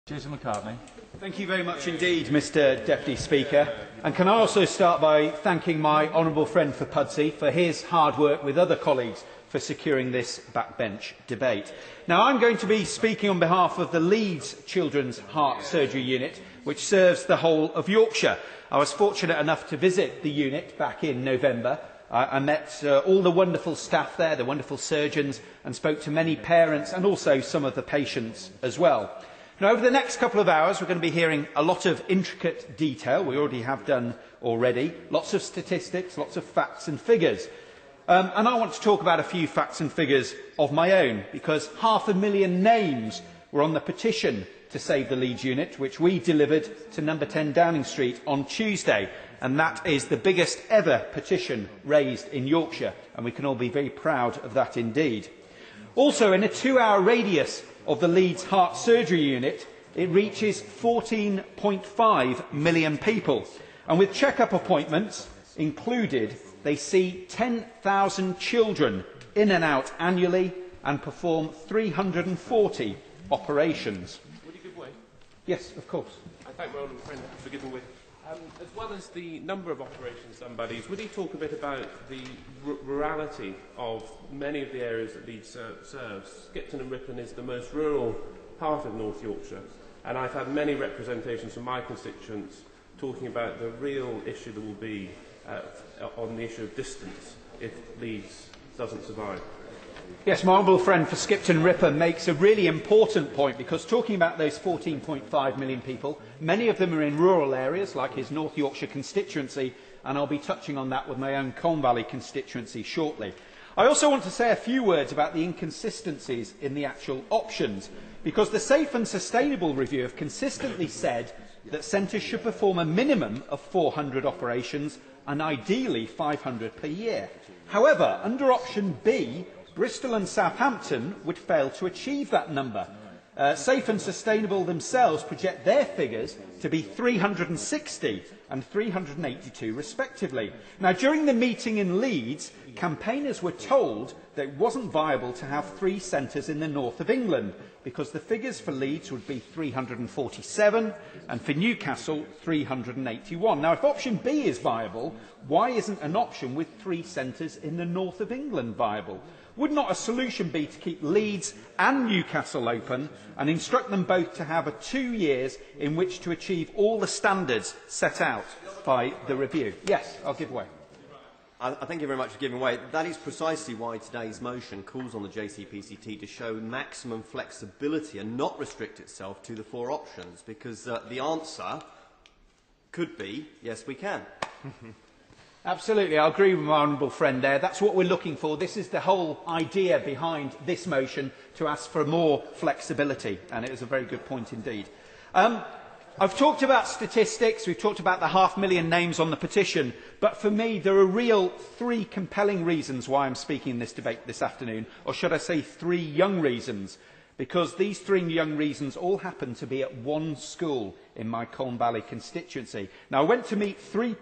Jason McCartney. Thank you very much indeed, Mr Deputy Speaker. And can I also start by thanking my honourable friend for Pudsey for his hard work with other colleagues for securing this backbench debate. Now, I'm going to be speaking on behalf of the Leeds Children's Heart Surgery Unit, which serves the whole of Yorkshire. I was fortunate enough to visit the unit back in November. I met all the wonderful staff there, the wonderful surgeons, and spoke to many parents and also some of the patients as well. Now, over the next couple of hours, we're going to be hearing a lot of intricate detail. We already have done already. Lots of statistics, lots of facts and figures. And I want to talk about a few facts and figures of my own, because 500,000 names were on the petition to save the Leeds unit, which we delivered to number 10 Downing Street on Tuesday. And that is the biggest ever petition raised in Yorkshire. And we can all be very proud of that indeed. Also, in a 2-hour radius of the Leeds Heart Surgery Unit, it reaches 14.5 million people. And with check-up appointments included, they see 10,000 children in and out annually and perform 340 operations. Would you give way? Yes, of course. I thank my honourable friend for giving way. As well as the number of operations done by Leeds, would he talk a bit about the rurality of many of the areas that Leeds serves? Skipton and Ripon is the most rural part of North Yorkshire, and I've had many representations from my constituents talking about the real issue that will be on the issue of distance if Leeds doesn't survive. Yes, my honourable friend for Skipton Ripon makes a really important point, because talking about those 14.5 million people, many of them are in rural areas like his North Yorkshire constituency, and I'll be touching on that with my own Colne Valley constituency shortly. I also want to say a few words about the inconsistencies in the actual options, because the Safe and Sustainable Review have consistently said that centres should perform a minimum of 400 operations and ideally 500 per year. However, under option B, Bristol and Southampton would fail to achieve that number. Safe and Sustainable themselves project their figures to be 360 and 382 respectively. Now, during the meeting in Leeds, campaigners were told that it wasn't viable to have 3 centres in the north of England, because the figures for Leeds would be 347 and for Newcastle 381. Now, if option B is viable, why isn't an option with 3 centres in the north of England viable? Would not a solution be to keep Leeds and Newcastle open and instruct them both to have 2 years in which to achieve all the standards set out by the review? Yes, I'll give way. I thank you very much for giving way. That is precisely why today's motion calls on the JCPCT to show maximum flexibility and not restrict itself to the 4 options, because the answer could be, yes, we can. Absolutely, I agree with my honourable friend there. That's what we're looking for. This is the whole idea behind this motion, to ask for more flexibility, and it is a very good point indeed. I've talked about statistics, we've talked about the 500,000 names on the petition, but for me there are real 3 compelling reasons why I'm speaking in this debate this afternoon, or should I say 3 young reasons, because these 3 young reasons all happen to be at one school in my Colne Valley constituency. Now, I went to meet 3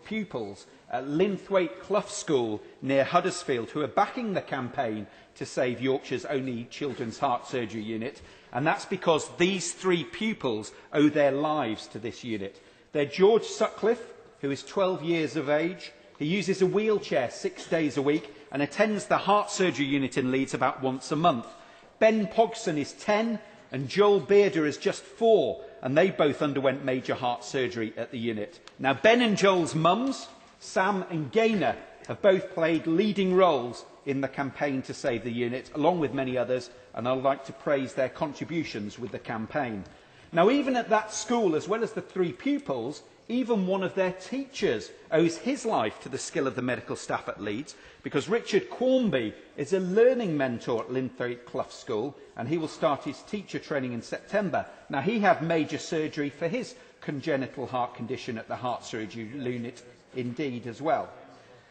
pupils at Linthwaite Clough School near Huddersfield who are backing the campaign to save Yorkshire's only children's heart surgery unit, and that's because these 3 pupils owe their lives to this unit. They're George Sutcliffe, who is 12 years of age. He uses a wheelchair 6 days a week and attends the heart surgery unit in Leeds about once a month. Ben Pogson is 10 and Joel Bearder is just 4, and they both underwent major heart surgery at the unit. Now, Ben and Joel's mums, Sam and Gaynor, have both played leading roles in the campaign to save the unit, along with many others, and I'd like to praise their contributions with the campaign. Now, even at that school, as well as the 3 pupils, even one of their teachers owes his life to the skill of the medical staff at Leeds, because Richard Quarmby is a learning mentor at Linthwaite Clough School, and he will start his teacher training in September. Now, he had major surgery for his congenital heart condition at the heart surgery unit indeed as well.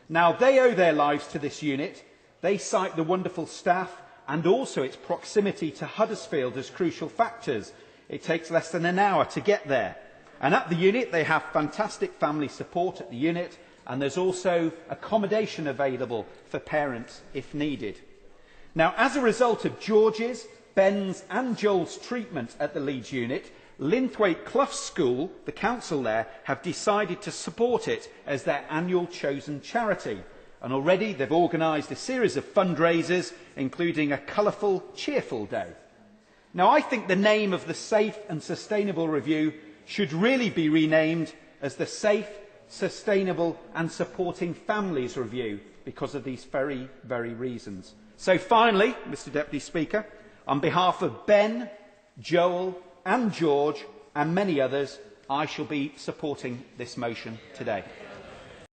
Now, they owe their lives to this unit. They cite the wonderful staff and also its proximity to Huddersfield as crucial factors. It takes less than an hour to get there. And at the unit, they have fantastic family support at the unit, and there's also accommodation available for parents if needed. Now, as a result of George's, Ben's and Joel's treatment at the Leeds unit, Linthwaite Clough School, the council there, have decided to support it as their annual chosen charity. And already they've organised a series of fundraisers, including a colourful, cheerful day. Now, I think the name of the Safe and Sustainable Review should really be renamed as the Safe, Sustainable and Supporting Families Review, because of these very, very reasons. So finally, Mr Deputy Speaker, on behalf of Ben, Joel and George and many others, I shall be supporting this motion today.